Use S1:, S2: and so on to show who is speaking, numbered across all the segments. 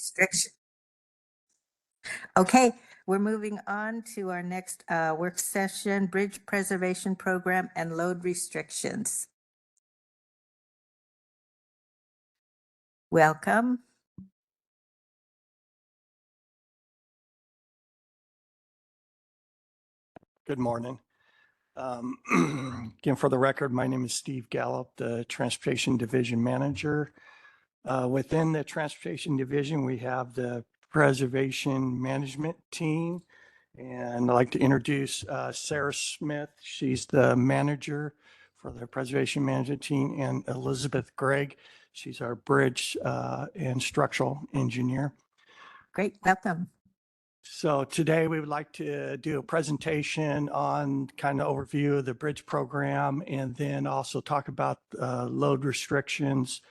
S1: restriction. Okay, we're moving on to our next work session, Bridge Preservation Program and Load Restrictions. Welcome.
S2: Good morning. Again, for the record, my name is Steve Gallup, the Transportation Division Manager. Within the Transportation Division, we have the Preservation Management Team. And I'd like to introduce Sarah Smith. She's the manager for the Preservation Management Team, and Elizabeth Gregg. She's our Bridge and Structural Engineer.
S1: Great, welcome.
S2: So today we would like to do a presentation on kind of overview of the bridge program, and then also talk about load restrictions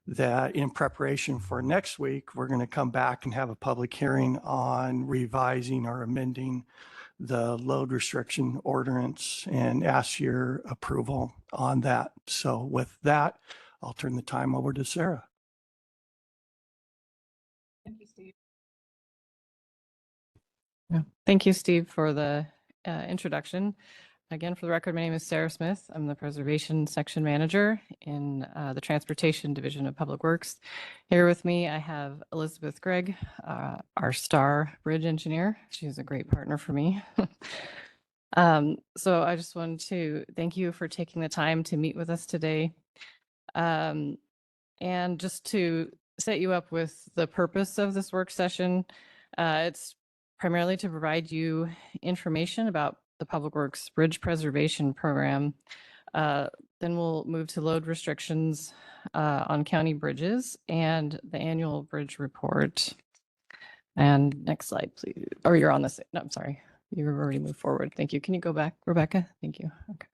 S2: that in preparation for next week, we're going to come back and have a public hearing on revising or amending the load restriction ordinance and ask your approval on that. So with that, I'll turn the time over to Sarah.
S3: Thank you, Steve. Thank you, Steve, for the introduction. Again, for the record, my name is Sarah Smith. I'm the Preservation Section Manager in the Transportation Division of Public Works. Here with me, I have Elizabeth Gregg, our star bridge engineer. She's a great partner for me. So I just wanted to thank you for taking the time to meet with us today. And just to set you up with the purpose of this work session, it's primarily to provide you information about the Public Works Bridge Preservation Program. Then we'll move to load restrictions on county bridges and the annual bridge report. And next slide, please. Or you're on this. No, I'm sorry. You've already moved forward. Thank you. Can you go back, Rebecca? Thank you. Okay.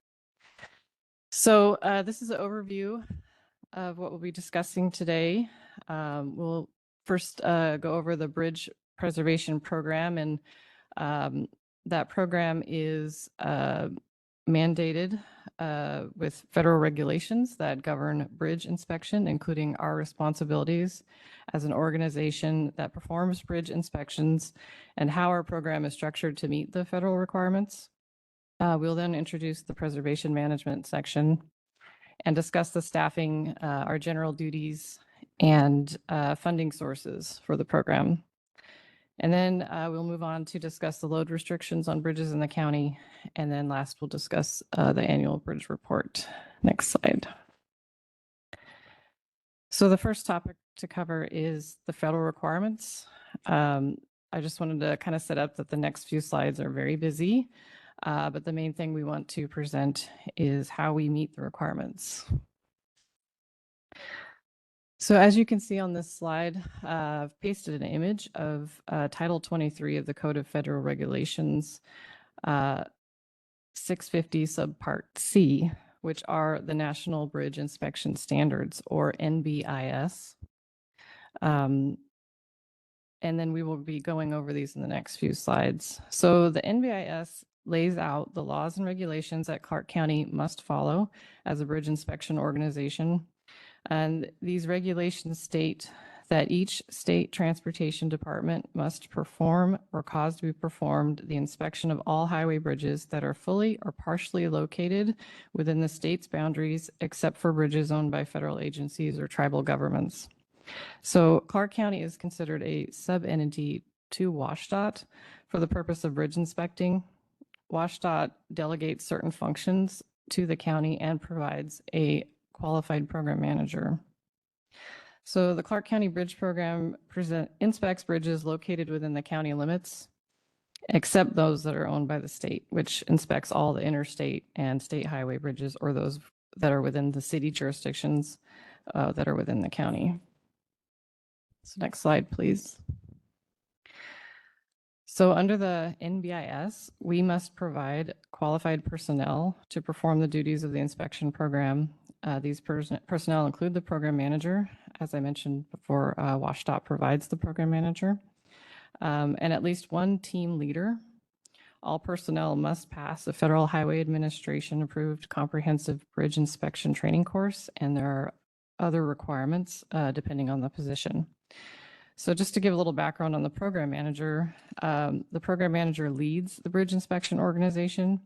S3: So this is an overview of what we'll be discussing today. We'll first go over the Bridge Preservation Program, and that program is mandated with federal regulations that govern bridge inspection, including our responsibilities as an organization that performs bridge inspections and how our program is structured to meet the federal requirements. We'll then introduce the preservation management section and discuss the staffing, our general duties, and funding sources for the program. And then we'll move on to discuss the load restrictions on bridges in the county. And then last, we'll discuss the annual bridge report. Next slide. So the first topic to cover is the federal requirements. I just wanted to kind of set up that the next few slides are very busy, but the main thing we want to present is how we meet the requirements. So as you can see on this slide, I've pasted an image of Title 23 of the Code of Federal Regulations, 650 Subpart C, which are the National Bridge Inspection Standards, or NBIS. And then we will be going over these in the next few slides. So the NBIS lays out the laws and regulations that Clark County must follow as a bridge inspection organization. And these regulations state that each state transportation department must perform or cause to be performed the inspection of all highway bridges that are fully or partially located within the state's boundaries, except for bridges owned by federal agencies or tribal governments. So Clark County is considered a sub-entity to WSDOT for the purpose of bridge inspecting. WSDOT delegates certain functions to the county and provides a qualified program manager. So the Clark County Bridge Program inspects bridges located within the county limits, except those that are owned by the state, which inspects all the interstate and state highway bridges, or those that are within the city jurisdictions that are within the county. So next slide, please. So under the NBIS, we must provide qualified personnel to perform the duties of the inspection program. These personnel include the program manager. As I mentioned before, WSDOT provides the program manager, and at least one team leader. All personnel must pass a Federal Highway Administration approved comprehensive bridge inspection training course, and there are other requirements depending on the position. So just to give a little background on the program manager leads the bridge inspection organization.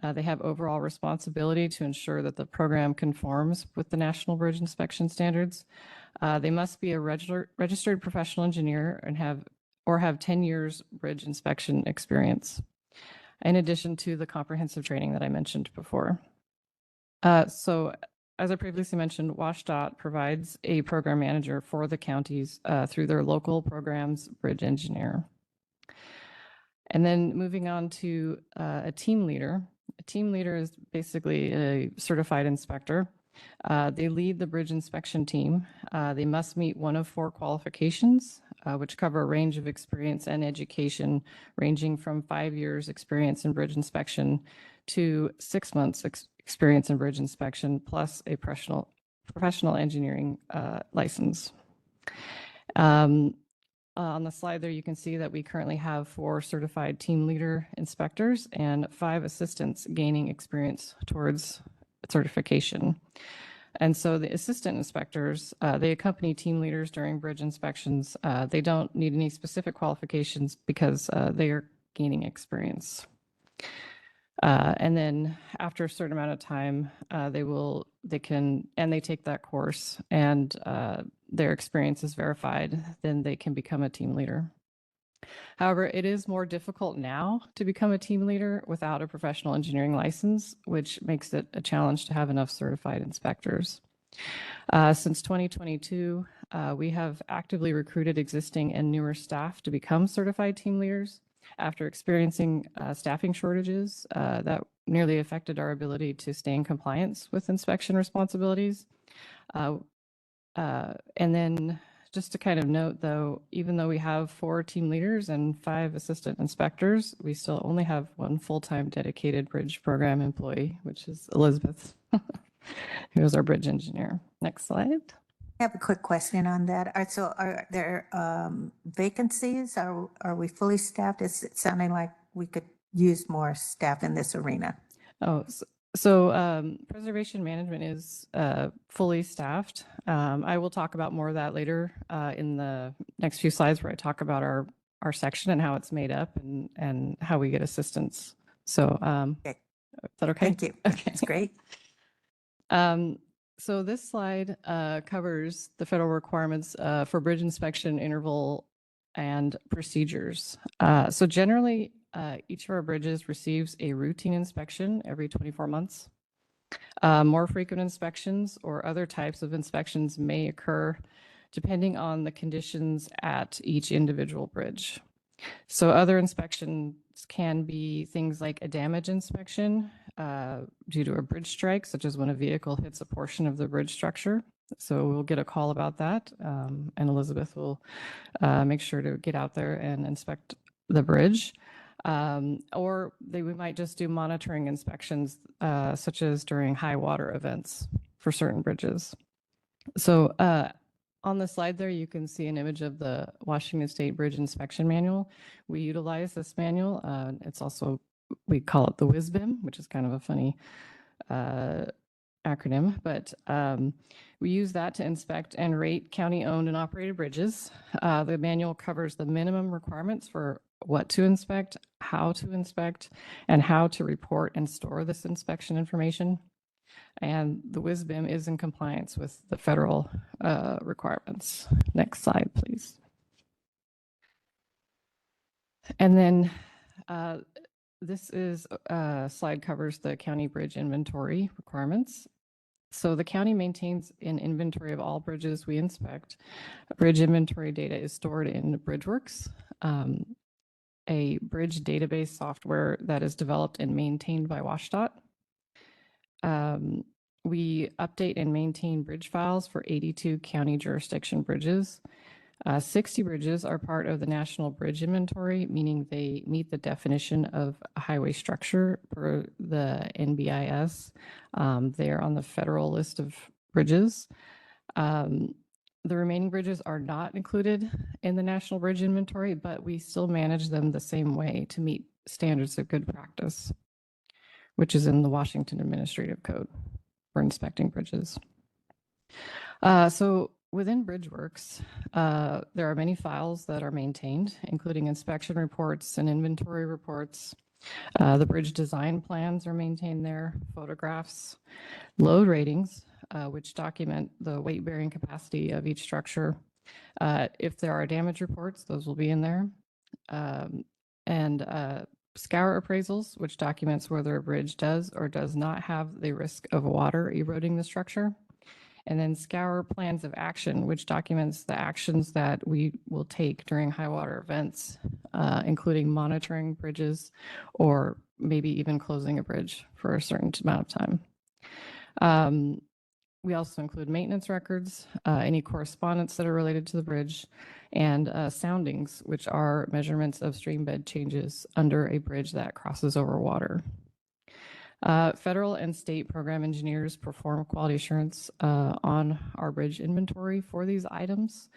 S3: They have overall responsibility to ensure that the program conforms with the National Bridge Inspection Standards. They must be a registered professional engineer and have 10 years bridge inspection experience, in addition to the comprehensive training that I mentioned before. So as I previously mentioned, WashDOT provides a program manager for the counties through their local programs bridge engineer. And then moving on to a team leader. A team leader is basically a certified inspector. They lead the bridge inspection team. They must meet one of 4 qualifications, which cover a range of experience and education, ranging from 5 years experience in bridge inspection to 6 months experience in bridge inspection, plus a professional engineering license. On the slide there, you can see that we currently have 4 certified team leader inspectors and 5 assistants gaining experience towards certification. And so the assistant inspectors, they accompany team leaders during bridge inspections. They don't need any specific qualifications because they are gaining experience. And then after a certain amount of time, they take that course and their experience is verified, then they can become a team leader. However, it is more difficult now to become a team leader without a professional engineering license, which makes it a challenge to have enough certified inspectors. Since 2022, we have actively recruited existing and newer staff to become certified team leaders after experiencing staffing shortages that nearly affected our ability to stay in compliance with inspection responsibilities. And then just to kind of note, though, even though we have 4 team leaders and 5 assistant inspectors, we still only have 1 full-time dedicated bridge program employee, which is Elizabeth, who is our bridge engineer. Next slide.
S1: I have a quick question on that. Are there vacancies? Are we fully staffed? It's sounding like we could use more staff in this arena.
S3: Oh, so preservation management is fully staffed. I will talk about more of that later in the next few slides where I talk about our section and how it's made up and how we get assistance. So
S1: Okay.
S3: is that okay?
S1: Thank you.
S3: Okay.
S1: That's great.
S3: So this slide covers the federal requirements for bridge inspection interval and procedures. So generally, each of our bridges receives a routine inspection every 24 months. More frequent inspections or other types of inspections may occur depending on the conditions at each individual bridge. So other inspections can be things like a damage inspection due to a bridge strike, such as when a vehicle hits a portion of the bridge structure. So we'll get a call about that, and Elizabeth will make sure to get out there and inspect the bridge. Or we might just do monitoring inspections, such as during high water events for certain bridges. So on the slide there, you can see an image of the Washington State Bridge Inspection Manual. We utilize this manual. It's also, we call it the WSBIM, which is kind of a funny acronym, but we use that to inspect and rate county-owned and operated bridges. The manual covers the minimum requirements for what to inspect, how to inspect, and how to report and store this inspection information. And the WSBIM is in compliance with the federal requirements. Next slide, please. And then this slide covers the county bridge inventory requirements. So the county maintains an inventory of all bridges we inspect. Bridge inventory data is stored in BridgeWorks, a bridge database software that is developed and maintained by WashDOT. We update and maintain bridge files for 82 county jurisdiction bridges. 60 bridges are part of the National Bridge Inventory, meaning they meet the definition of a highway structure per the NBIS. They are on the federal list of bridges. The remaining bridges are not included in the National Bridge Inventory, but we still manage them the same way to meet standards of good practice, which is in the Washington Administrative Code for inspecting bridges. So within BridgeWorks, there are many files that are maintained, including inspection reports and inventory reports. The bridge design plans are maintained there, photographs, load ratings, which document the weight-bearing capacity of each structure. If there are damage reports, those will be in there. And scour appraisals, which documents whether a bridge does or does not have the risk of water eroding the structure. And then scour plans of action, which documents the actions that we will take during high water events, including monitoring bridges or maybe even closing a bridge for a certain amount of time. We also include maintenance records, any correspondence that are related to the bridge, and soundings, which are measurements of stream bed changes under a bridge that crosses over water. Federal and state program engineers perform quality assurance on our bridge inventory for these items.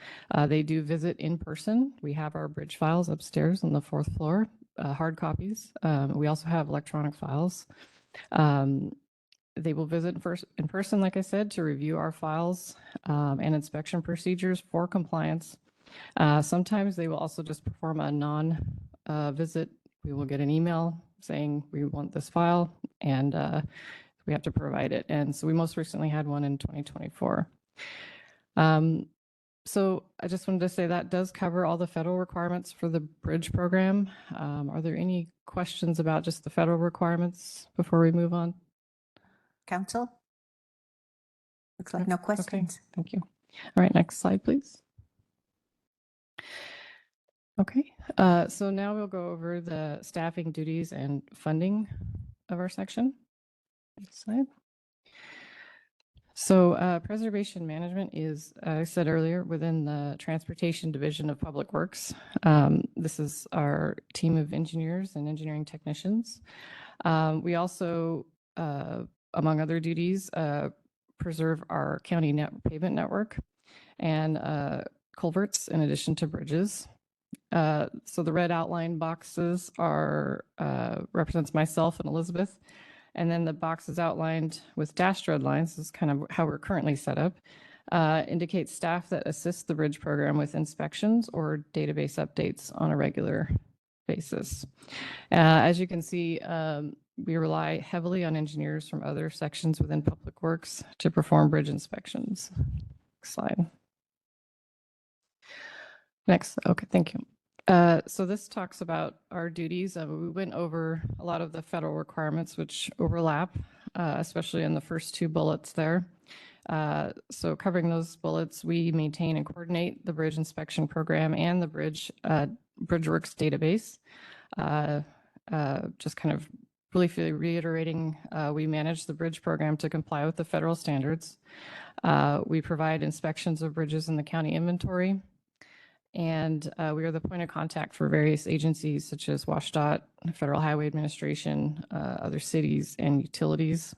S3: They do visit in person. We have our bridge files upstairs on the 4th floor, hard copies. We also have electronic files. They will visit in person, like I said, to review our files and inspection procedures for compliance. Sometimes they will also just perform a non-visit. We will get an email saying we want this file and we have to provide it. And so we most recently had one in 2024. So I just wanted to say that does cover all the federal requirements for the bridge program. Are there any questions about just the federal requirements before we move on?
S1: Council? Looks like no
S3: Okay,
S1: questions.
S3: thank you. All right, next slide, please. Okay, so now we'll go over the staffing duties and funding of our section. Next slide. So preservation management is, I said earlier, within the Transportation Division of Public Works. This is our team of engineers and engineering technicians. We also, among other duties, preserve our county pavement network and culverts in addition to bridges. So the red outline boxes are represents myself and Elizabeth. And then the boxes outlined with dashed red lines, this is kind of how we're currently set up, indicates staff that assist the bridge program with inspections or database updates on a regular basis. As you can see, we rely heavily on engineers from other sections within Public Works to perform bridge inspections. Next slide. Next, okay, thank you. So this talks about our duties. We went over a lot of the federal requirements which overlap, especially in the first 2 bullets there. So covering those bullets, we maintain and coordinate the bridge inspection program and the BridgeWorks database. Just kind of briefly reiterating, we manage the bridge program to comply with the federal standards. We provide inspections of bridges in the county inventory. And we are the point of contact for various agencies such as WashDOT, Federal Highway Administration, other cities and utilities.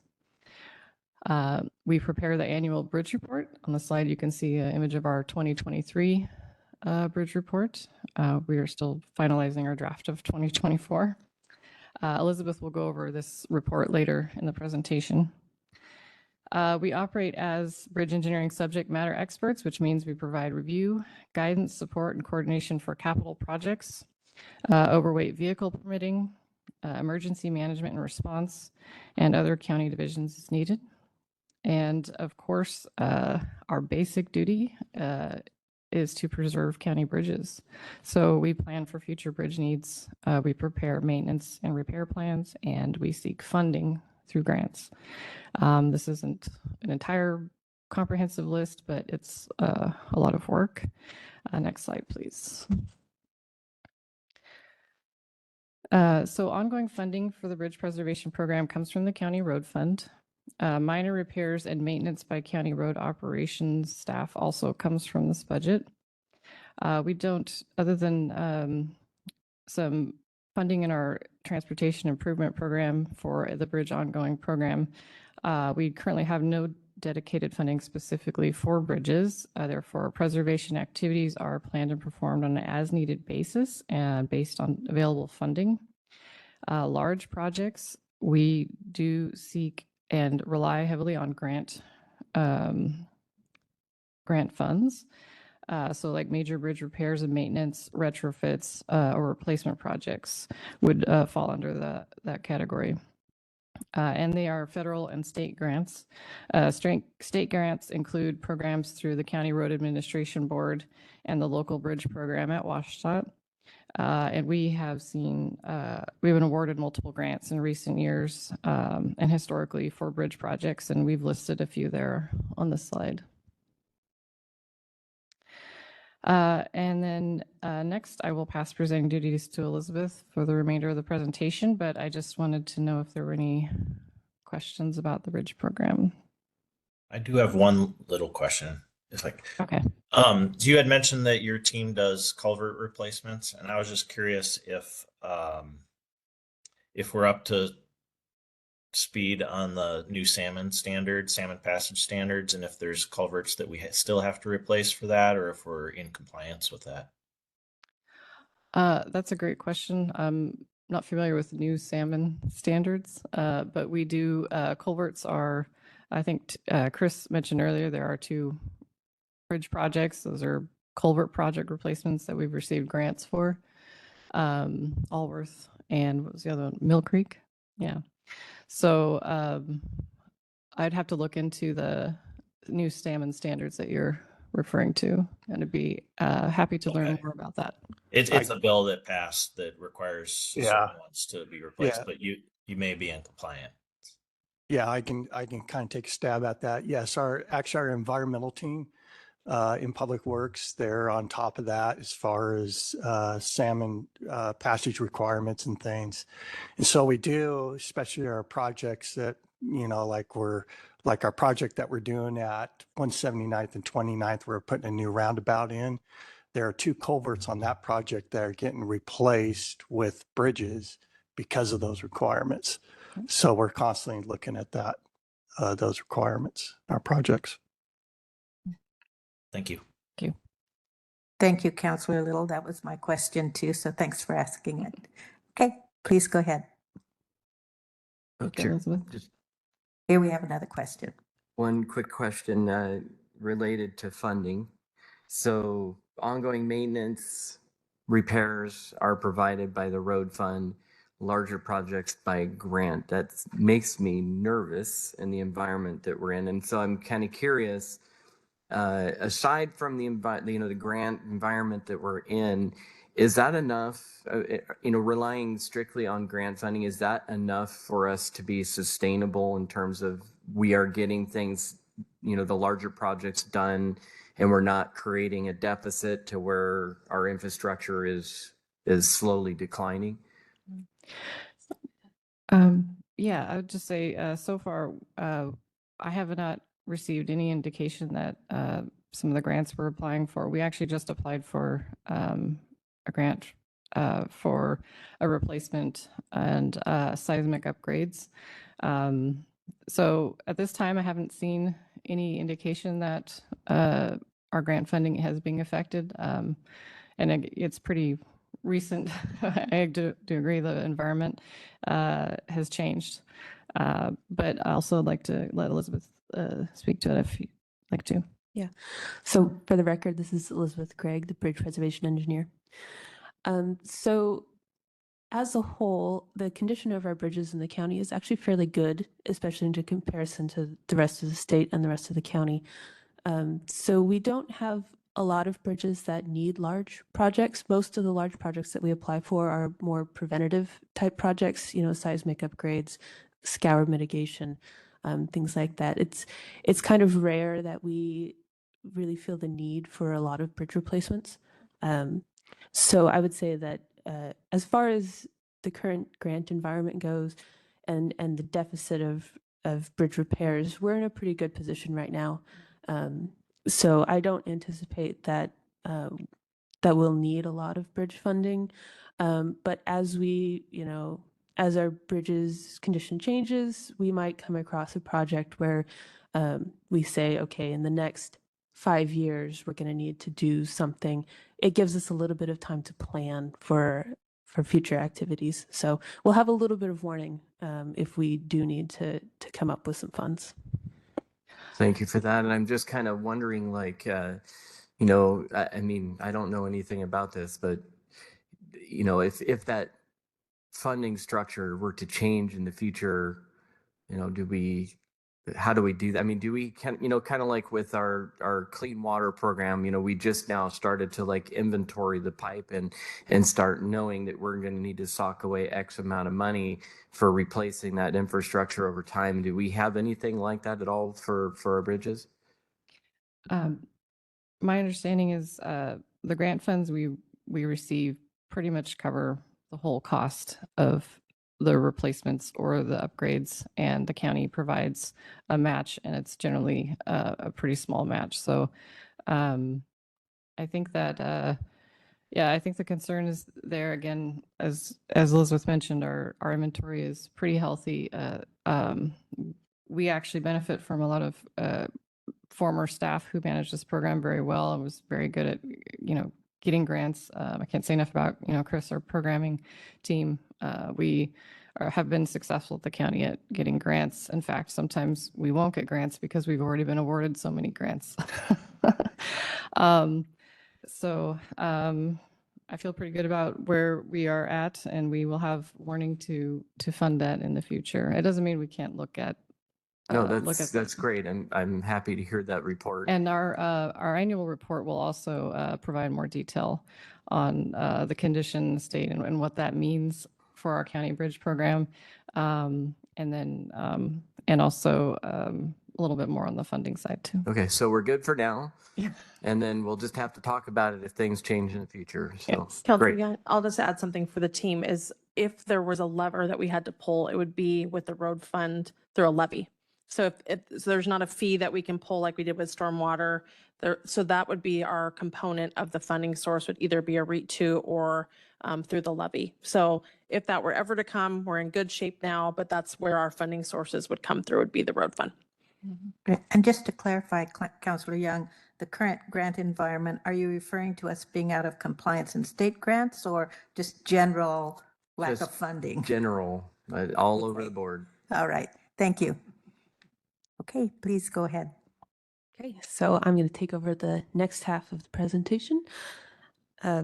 S3: We prepare the annual bridge report. On the slide, you can see an image of our 2023 bridge report. We are still finalizing our draft of 2024. Elizabeth will go over this report later in the presentation. We operate as bridge engineering subject matter experts, which means we provide review, guidance, support, and coordination for capital projects, overweight vehicle permitting, emergency management and response, and other county divisions as needed. And of course, our basic duty is to preserve county bridges. So we plan for future bridge needs. We prepare maintenance and repair plans, and we seek funding through grants. This isn't an entire comprehensive list, but it's a lot of work. Next slide, please. So ongoing funding for the Bridge Preservation Program comes from the County Road Fund. Minor repairs and maintenance by county road operations staff also comes from this budget. We don't, other than some funding in our transportation improvement program for the bridge ongoing program, we currently have no dedicated funding specifically for bridges. Therefore, preservation activities are planned and performed on an as-needed basis and based on available funding. Large projects, we do seek and rely heavily on grant grant funds. So like major bridge repairs and maintenance, retrofits, or replacement projects would fall under that category. And they are federal and state grants. State grants include programs through the County Road Administration Board and the local bridge program at Ouachita. And we've been awarded multiple grants in recent years and historically for bridge projects, and we've listed a few there on the slide. And then next, I will pass presenting duties to Elizabeth for the remainder of the presentation, but I just wanted to know if there were any questions about the bridge program.
S4: I do have one little question. It's like,
S3: Okay.
S4: you had mentioned that your team does culvert replacements, and I was just curious if we're up to speed on the new salmon passage standards, and if there's culverts that we still have to replace for that, or if we're in compliance with that.
S3: That's a great question. I'm not familiar with new salmon standards, but we do, culverts are, I think Chris mentioned earlier, there are 2 bridge projects. Those are culvert project replacements that we've received grants for. Allworth and what was the other one? Mill Creek. Yeah. So I'd have to look into the new salmon standards that you're referring to, and I'd be happy to learn more about that.
S4: It's a bill that passed that requires certain ones to be replaced, but you may be in compliance.
S2: Yeah, I can kind of take a stab at that. Yes, our environmental team in Public Works, they're on top of that as far as salmon passage requirements and things. And so we do, especially our projects that, like our project that we're doing at 179th and 29th, we're putting a new roundabout in. There are 2 culverts on that project that are getting replaced with bridges because of those requirements. So we're constantly looking at that, those requirements, our projects.
S4: Thank you.
S3: Thank you.
S1: Thank you, Councilor Little. That was my question too, so thanks for asking it. Okay, please go ahead.
S3: Okay,
S5: Chair,
S3: Elizabeth.
S5: just
S1: Here we have another question.
S5: one quick question related to funding. So ongoing maintenance repairs are provided by the road fund, larger projects by grant. That makes me nervous in the environment that we're in. And so I'm kind of curious, aside from the the grant environment that we're in, is that enough, relying strictly on grant funding, is that enough for us to be sustainable in terms of we are getting things, the larger projects done, and we're not creating a deficit to where our infrastructure is slowly declining?
S3: Yeah, I would just say so far, I have not received any indication that some of the grants we're applying for, we actually just applied for a grant for a replacement and seismic upgrades. So at this time, I haven't seen any indication that our grant funding has been affected. And it's pretty recent. I do agree the environment has changed. But I also like to let Elizabeth speak to it if you'd like to.
S6: Yeah. So for the record, this is Elizabeth Craig, the Bridge Preservation Engineer. So as a whole, the condition of our bridges in the county is actually fairly good, especially in comparison to the rest of the state and the rest of the county. So we don't have a lot of bridges that need large projects. Most of the large projects that we apply for are more preventative type projects, seismic upgrades, scour mitigation, things like that. It's kind of rare that we really feel the need for a lot of bridge replacements. So I would say that as far as the current grant environment goes and the deficit of bridge repairs, we're in a pretty good position right now. So I don't anticipate that that we'll need a lot of bridge funding. But as as our bridges condition changes, we might come across a project where we say, okay, in the next 5 years, we're going to need to do something. It gives us a little bit of time to plan for future activities. So we'll have a little bit of warning if we do need to come up with some funds.
S5: Thank you for that. And I'm just kind of wondering, like, I mean, I don't know anything about this, but if that funding structure were to change in the future, how do we do that? I mean, do we kind of like with our clean water program, we just now started to like inventory the pipe and start knowing that we're going to need to sock away X amount of money for replacing that infrastructure over time. Do we have anything like that at all for our bridges?
S3: My understanding is the grant funds we receive pretty much cover the whole cost of the replacements or the upgrades, and the county provides a match, and it's generally a pretty small match. So I think that yeah, I think the concern is there again, as Elizabeth mentioned, our inventory is pretty healthy. We actually benefit from a lot of former staff who managed this program very well and was very good at, getting grants. I can't say enough about, Chris, our programming team. We have been successful at the county at getting grants. In fact, sometimes we won't get grants because we've already been awarded so many grants. I feel pretty good about where we are at, and we will have warning to fund that in the future. It doesn't mean we can't look at
S5: No,
S3: look at
S5: that's great. I'm happy to hear that report.
S3: And our annual report will also provide more detail on the condition, the state, and what that means for our county bridge program, and then and also a little bit more on the funding side too.
S5: Okay, so we're good for now.
S3: Yeah.
S5: And then we'll just have to talk about it if things change in the future. So
S3: Yes.
S7: Councilor
S5: great.
S7: Young, I'll just add something for the team is if there was a lever that we had to pull, it would be with the road fund through a levy. So so there's not a fee that we can pull like we did with stormwater there. So that would be our component of the funding source would either be a REIT 2 or through the levy. So if that were ever to come, we're in good shape now, but that's where our funding sources would come through would be the road fund.
S1: Great. And just to clarify, Councilor Young, the current grant environment, are you referring to us being out of compliance in state grants or just general lack of
S5: Just
S1: funding?
S5: General, all over the
S1: Okay.
S5: board.
S1: All right, thank you. Okay, please go ahead.
S6: Okay, so I'm going to take over the next half of the presentation.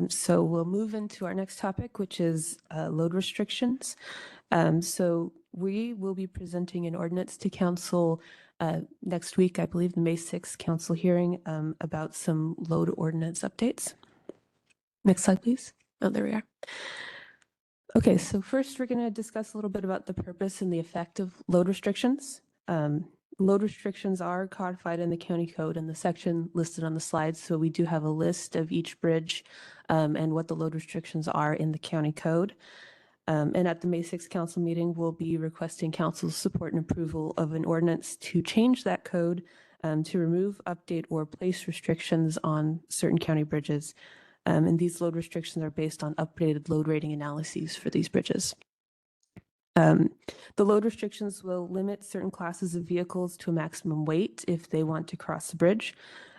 S6: So we'll move into our next topic, which is load restrictions. So we will be presenting an ordinance to council next week, I believe the May 6th council hearing about some load ordinance updates. Next slide, please. Oh, there we are. Okay, so first we're going to discuss a little bit about the purpose and the effect of load restrictions. Load restrictions are codified in the county code in the section listed on the slide. So we do have a list of each bridge and what the load restrictions are in the county code. And at the May 6th council meeting, we'll be requesting council's support and approval of an ordinance to change that code to remove, update, or place restrictions on certain county bridges. And these load restrictions are based on updated load rating analyses for these bridges. The load restrictions will limit certain classes of vehicles to a maximum weight if they want to cross the bridge.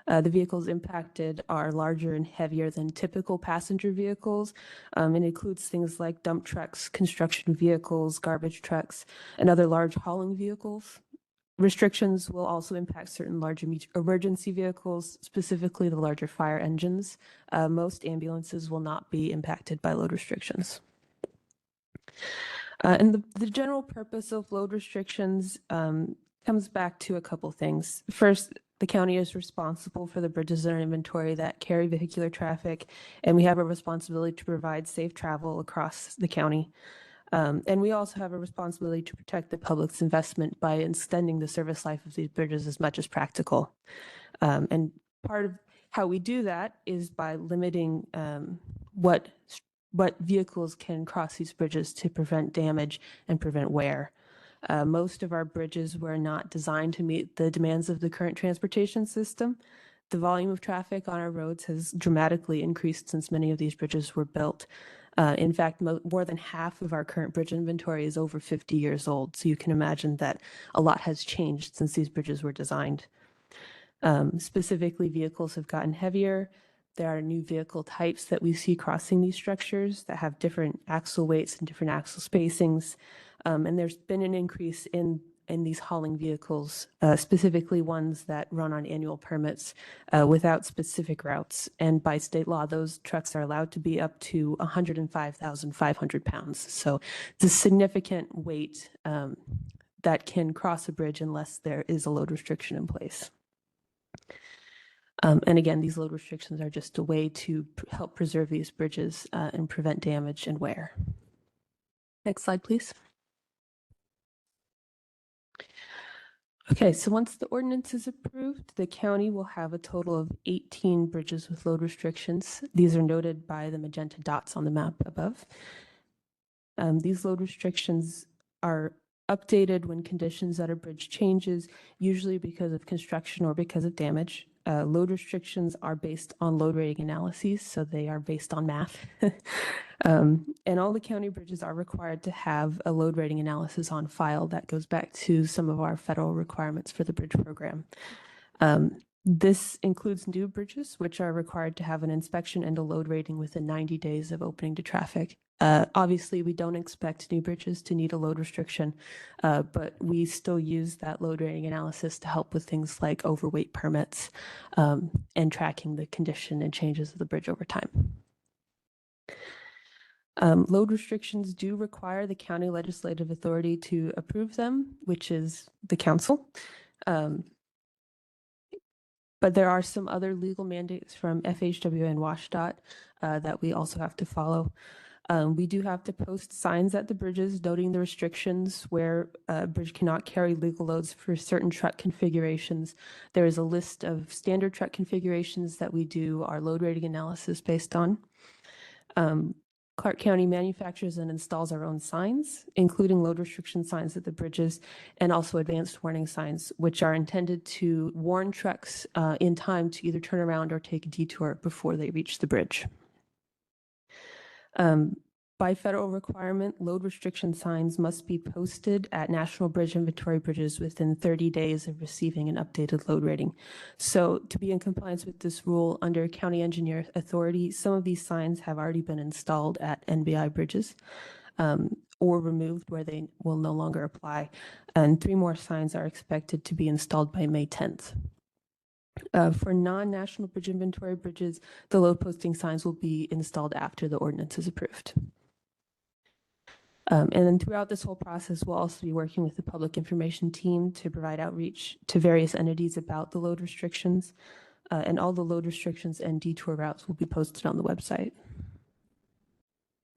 S6: The vehicles impacted are larger and heavier than typical passenger vehicles, and includes things like dump trucks, construction vehicles, garbage trucks, and other large hauling vehicles. Restrictions will also impact certain large emergency vehicles, specifically the larger fire engines. Most ambulances will not be impacted by load restrictions. And the general purpose of load restrictions comes back to a couple things. First, the county is responsible for the bridges in our inventory that carry vehicular traffic, and we have a responsibility to provide safe travel across the county. And we also have a responsibility to protect the public's investment by extending the service life of these bridges as much as practical. And part of how we do that is by limiting what vehicles can cross these bridges to prevent damage and prevent wear. Most of our bridges were not designed to meet the demands of the current transportation system. The volume of traffic on our roads has dramatically increased since many of these bridges were built. In fact, more than half of our current bridge inventory is over 50 years old. So you can imagine that a lot has changed since these bridges were designed. Specifically, vehicles have gotten heavier. There are new vehicle types that we see crossing these structures that have different axle weights and different axle spacings. And there's been an increase in in these hauling vehicles, specifically ones that run on annual permits without specific routes. And by state law, those trucks are allowed to be up to 105,500 pounds. So it's a significant weight that can cross a bridge unless there is a load restriction in place. And again, these load restrictions are just a way to help preserve these bridges and prevent damage and wear. Next slide, please. Okay, so once the ordinance is approved, the county will have a total of 18 bridges with load restrictions. These are noted by the magenta dots on the map above. These load restrictions are updated when conditions at a bridge changes, usually because of construction or because of damage. Load restrictions are based on load rating analyses, so they are based on math. And all the county bridges are required to have a load rating analysis on file that goes back to some of our federal requirements for the bridge program. This includes new bridges, which are required to have an inspection and a load rating within 90 days of opening to traffic. Obviously, we don't expect new bridges to need a load restriction, but we still use that load rating analysis to help with things like overweight permits and tracking the condition and changes of the bridge over time. Load restrictions do require the county legislative authority to approve them, which is the council. But there are some other legal mandates from FHWA and WashDOT that we also have to follow. We do have to post signs at the bridges noting the restrictions where a bridge cannot carry legal loads for certain truck configurations. There is a list of standard truck configurations that we do our load rating analysis based on. Clark County manufactures and installs our own signs, including load restriction signs at the bridges and also advanced warning signs, which are intended to warn trucks in time to either turn around or take a detour before they reach the bridge. By federal requirement, load restriction signs must be posted at National Bridge Inventory bridges within 30 days of receiving an updated load rating. So to be in compliance with this rule under county engineer authority, some of these signs have already been installed at NBI bridges or removed where they will no longer apply. And 3 more signs are expected to be installed by May 10th. For non-National Bridge Inventory bridges, the load posting signs will be installed after the ordinance is approved. And then throughout this whole process, we'll also be working with the public information team to provide outreach to various entities about the load restrictions. And all the load restrictions and detour routes will be posted on the website.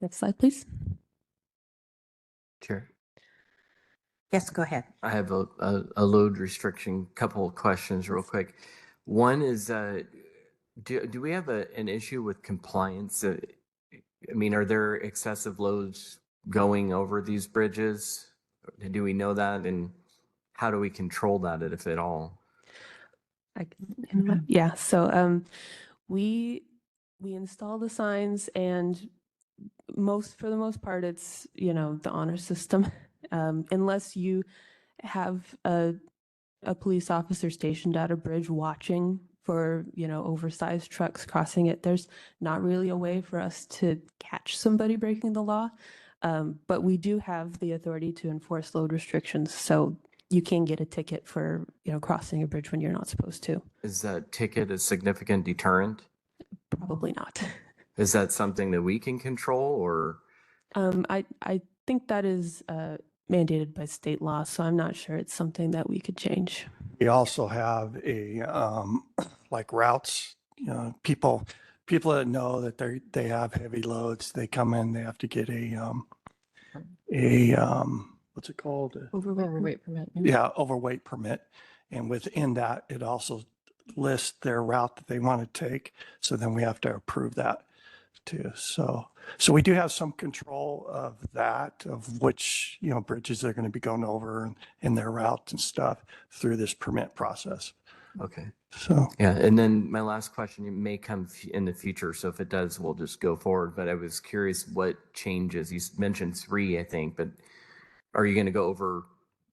S6: Next slide, please.
S5: Chair,
S1: Yes, go ahead.
S5: I have a load restriction, couple of questions real quick. One is, do we have an issue with compliance? I mean, are there excessive loads going over these bridges? Do we know that? And how do we control that, if at all?
S6: Yeah, so we install the signs, and for the most part, it's, the honor system. Unless you have a police officer stationed at a bridge watching for, oversized trucks crossing it, there's not really a way for us to catch somebody breaking the law. But we do have the authority to enforce load restrictions. So you can get a ticket for, crossing a bridge when you're not supposed to.
S5: Is that ticket a significant deterrent?
S6: Probably not.
S5: Is that something that we can control, or?
S6: I think that is mandated by state law, so I'm not sure it's something that we could change.
S2: We also have like routes, people that know that they have heavy loads, they come in, they have to get what's it called?
S3: Overweight permit.
S2: Yeah, overweight permit. And within that, it also lists their route that they want to take. So then we have to approve that too. So we do have some control of that, of which, bridges they're going to be going over and their routes and stuff through this permit process.
S5: Okay.
S2: So,
S5: Yeah. And then my last question, it may come in the future. So if it does, we'll just go forward. But I was curious what changes. You mentioned 3, I think, but are you going to go over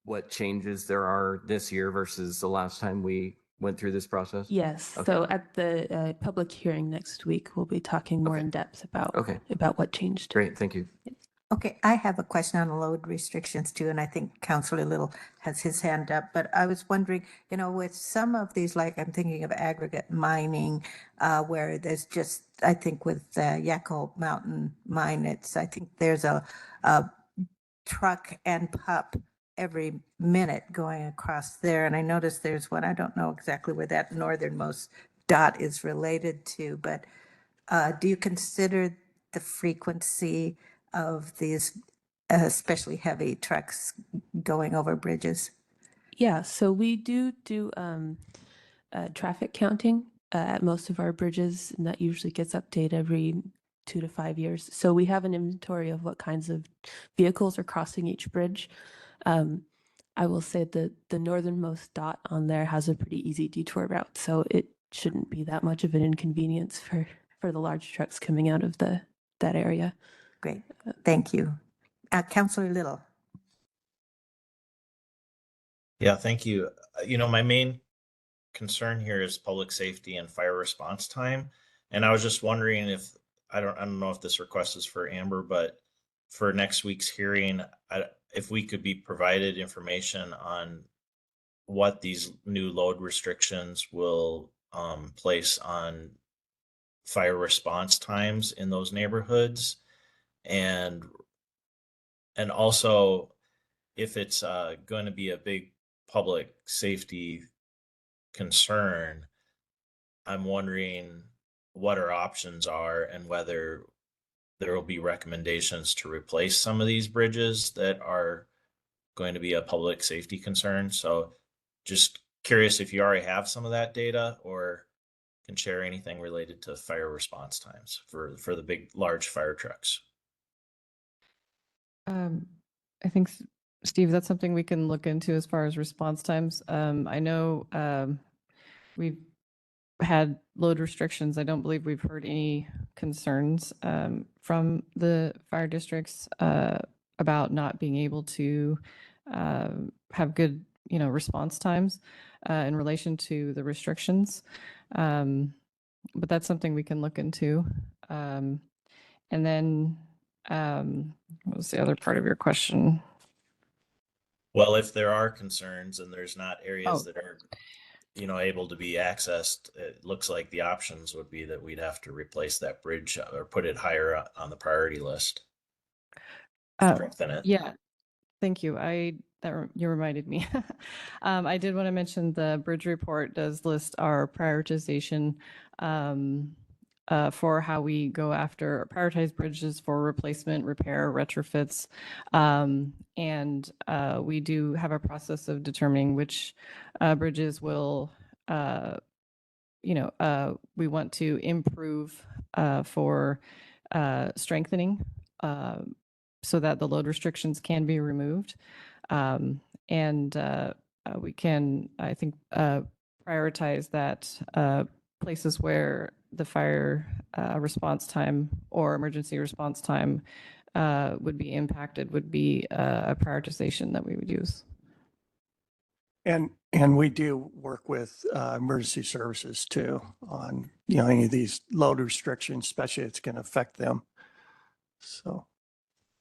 S5: what changes there are this year versus the last time we went through this process?
S6: Yes.
S5: Okay.
S6: So at the public hearing next week, we'll be talking more
S5: Okay.
S6: in depth about
S5: Okay.
S6: what changed.
S5: Great. Thank you.
S1: Okay, I have a question on load restrictions too, and I think Councillor Little has his hand up, but I was wondering, with some of these, like I'm thinking of aggregate mining, where there's just, I think with Yaco Mountain Mine, I think there's a truck and pup every minute going across there, and I noticed there's one, I don't know exactly where that northernmost dot is related to, but do you consider the frequency of these especially heavy trucks going over bridges?
S6: Yeah, so we do traffic counting at most of our bridges, and that usually gets updated every 2 to 5 years. So we have an inventory of what kinds of vehicles are crossing each bridge. I will say that the northernmost dot on there has a pretty easy detour route, so it shouldn't be that much of an inconvenience for the large trucks coming out of that area.
S1: Great, thank you. Councillor Little.
S4: Yeah, thank you. My main concern here is public safety and fire response time. And I was just wondering if, I don't know if this request is for Amber, but for next week's hearing, if we could be provided information on what these new load restrictions will place on fire response times in those neighborhoods, and also if it's going to be a big public safety concern, I'm wondering what our options are and whether there will be recommendations to replace some of these bridges that are going to be a public safety concern. So just curious if you already have some of that data or can share anything related to fire response times for the big, large fire trucks.
S3: I think, Steve, that's something we can look into as far as response times. I know we've had load restrictions. I don't believe we've heard any concerns from the fire districts about not being able to have good, response times in relation to the restrictions. But that's something we can look into. And then, what was the other part of your question?
S4: Well, if there are concerns and there's not areas
S3: Oh.
S4: that are, able to be accessed, it looks like the options would be that we'd have to replace that bridge or put it higher on the priority list. Strengthen it.
S3: Yeah, thank you. You reminded me. I did want to mention the bridge report does list our prioritization for how we go after prioritize bridges for replacement, repair, retrofits. And we do have a process of determining which bridges will, we want to improve for strengthening so that the load restrictions can be removed. And we can, I think, prioritize that places where the fire response time or emergency response time would be impacted would be a prioritization that we would use.
S2: And we do work with emergency services too on, any of these load restrictions, especially it's going to affect them. So.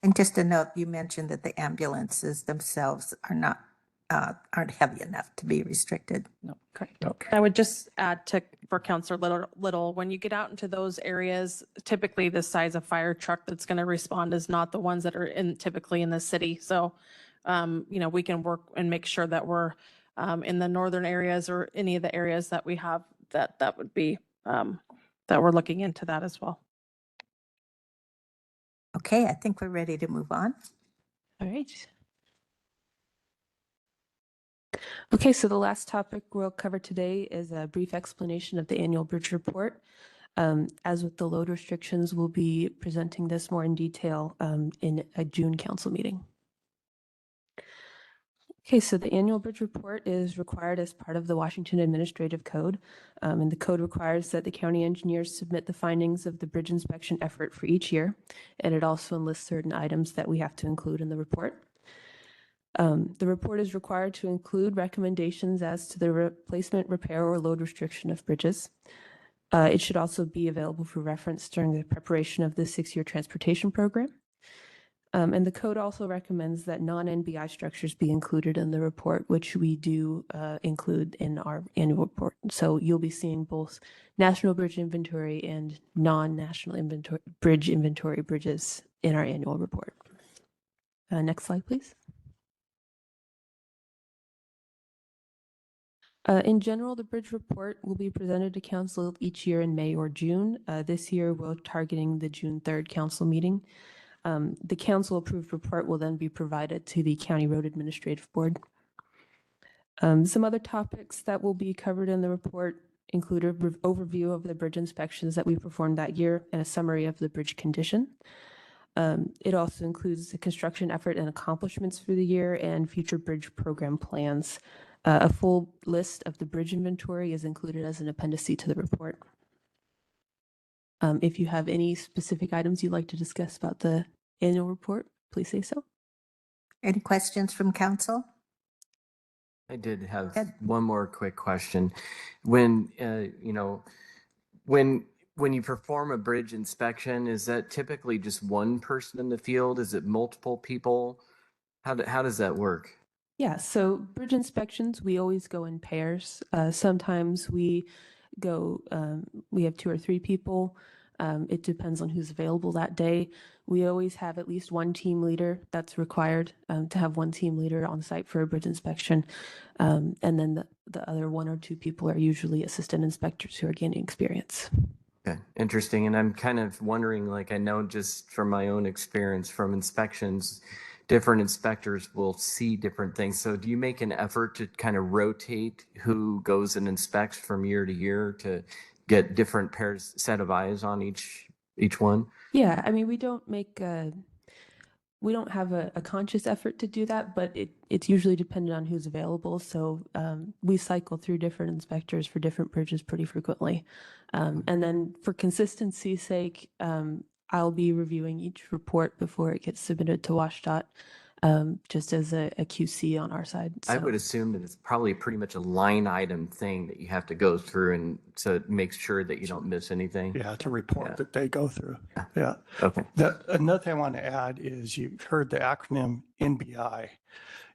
S1: And just a note, you mentioned that the ambulances themselves aren't heavy enough to be restricted.
S7: No, correct.
S2: Okay.
S7: I would just add for Councillor Little, when you get out into those areas, typically the size of fire truck that's going to respond is not the ones that are typically in the city. So, we can work and make sure that we're in the northern areas or any of the areas that we have that would be that we're looking into that as well.
S1: Okay, I think we're ready to move on.
S6: All right. Okay, so the last topic we'll cover today is a brief explanation of the annual bridge report. As with the load restrictions, we'll be presenting this more in detail in a June council meeting. Okay, so the annual bridge report is required as part of the Washington Administrative Code, and the code requires that the county engineers submit the findings of the bridge inspection effort for each year, and it also enlists certain items that we have to include in the report. The report is required to include recommendations as to the replacement, repair, or load restriction of bridges. It should also be available for reference during the preparation of the 6-year transportation program. And the code also recommends that non-NBI structures be included in the report, which we do include in our annual report. So you'll be seeing both national bridge inventory and non-national bridge inventory bridges in our annual report. Next slide, please. In general, the bridge report will be presented to council each year in May or June. This year, we're targeting the June 3rd council meeting. The council approved report will then be provided to the County Road Administrative Board. Some other topics that will be covered in the report include an overview of the bridge inspections that we performed that year and a summary of the bridge condition. It also includes the construction effort and accomplishments for the year and future bridge program plans. A full list of the bridge inventory is included as an appendice to the report. If you have any specific items you'd like to discuss about the annual report, please say so.
S1: Any questions from council?
S5: I did have
S1: Good.
S5: one more quick question. When, when you perform a bridge inspection, is that typically just one person in the field? Is it multiple people? How does that work?
S6: Yeah, so bridge inspections, we always go in pairs. Sometimes we go, we have 2 or 3 people. It depends on who's available that day. We always have at least one team leader that's required to have one team leader on site for a bridge inspection. And then the other 1 or 2 people are usually assistant inspectors who are gaining experience.
S5: Okay, interesting. And I'm kind of wondering, like, I know just from my own experience from inspections, different inspectors will see different things. So do you make an effort to kind of rotate who goes and inspects from year to year to get different set of eyes on each one?
S6: Yeah, I mean, we don't have a conscious effort to do that, but it's usually dependent on who's available. So we cycle through different inspectors for different bridges pretty frequently. And then for consistency's sake, I'll be reviewing each report before it gets submitted to WashDOT, just as a QC on our side.
S5: I
S6: So-
S5: would assume that it's probably pretty much a line item thing that you have to go through, and so it makes sure that you don't miss anything.
S2: Yeah, it's a report
S5: Yeah.
S2: that they go through. Yeah.
S5: Okay.
S2: Another thing I want to add is you've heard the acronym NBI.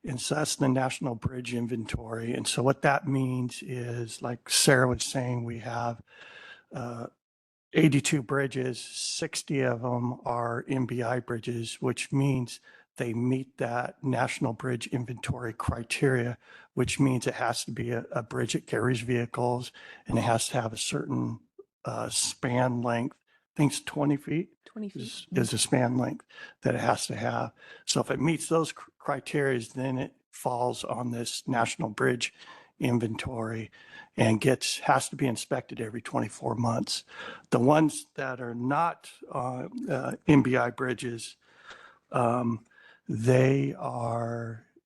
S2: And so that's the National Bridge Inventory. And so what that means is, like Sarah was saying, we have 82 bridges, 60 of them are NBI bridges, which means they meet that National Bridge Inventory criteria, which means it has to be a bridge that carries vehicles and it has to have a certain span length. I think it's 20 feet.
S6: 20 feet.
S2: Is a span length that it has to have. So if it meets those criteria, then it falls on this National Bridge Inventory and has to be inspected every 24 months. The ones that are not NBI bridges,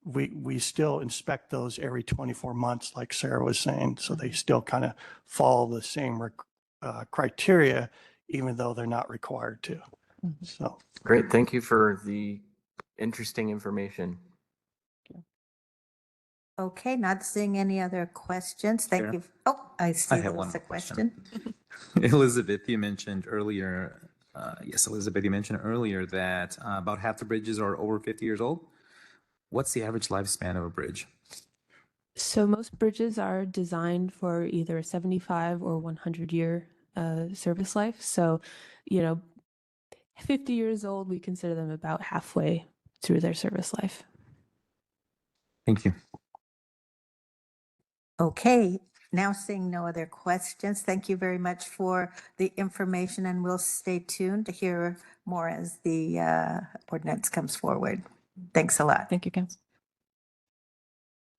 S2: we still inspect those every 24 months, like Sarah was saying. So they still kind of follow the same criteria, even though they're not required to. So
S5: Great. Thank you for the interesting information.
S1: Okay, not seeing any other questions. Thank
S8: Chair?
S1: you. Oh, I see
S8: have
S1: there
S8: one
S1: was a
S8: more question.
S1: question.
S8: Elizabeth, you mentioned earlier, Elizabeth, you mentioned earlier that about half the bridges are over 50 years old. What's the average lifespan of a bridge?
S6: So most bridges are designed for either a 75 or 100-year service life. So, 50 years old, we consider them about halfway through their service life.
S8: Thank you.
S1: Okay, now seeing no other questions, thank you very much for the information, and we'll stay tuned to hear more as the ordinance comes forward. Thanks a lot.
S3: Thank you, Council.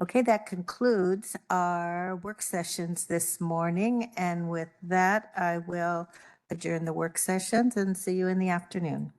S1: Okay, that concludes our work sessions this morning, and with that, I will adjourn the work sessions and see you in the afternoon.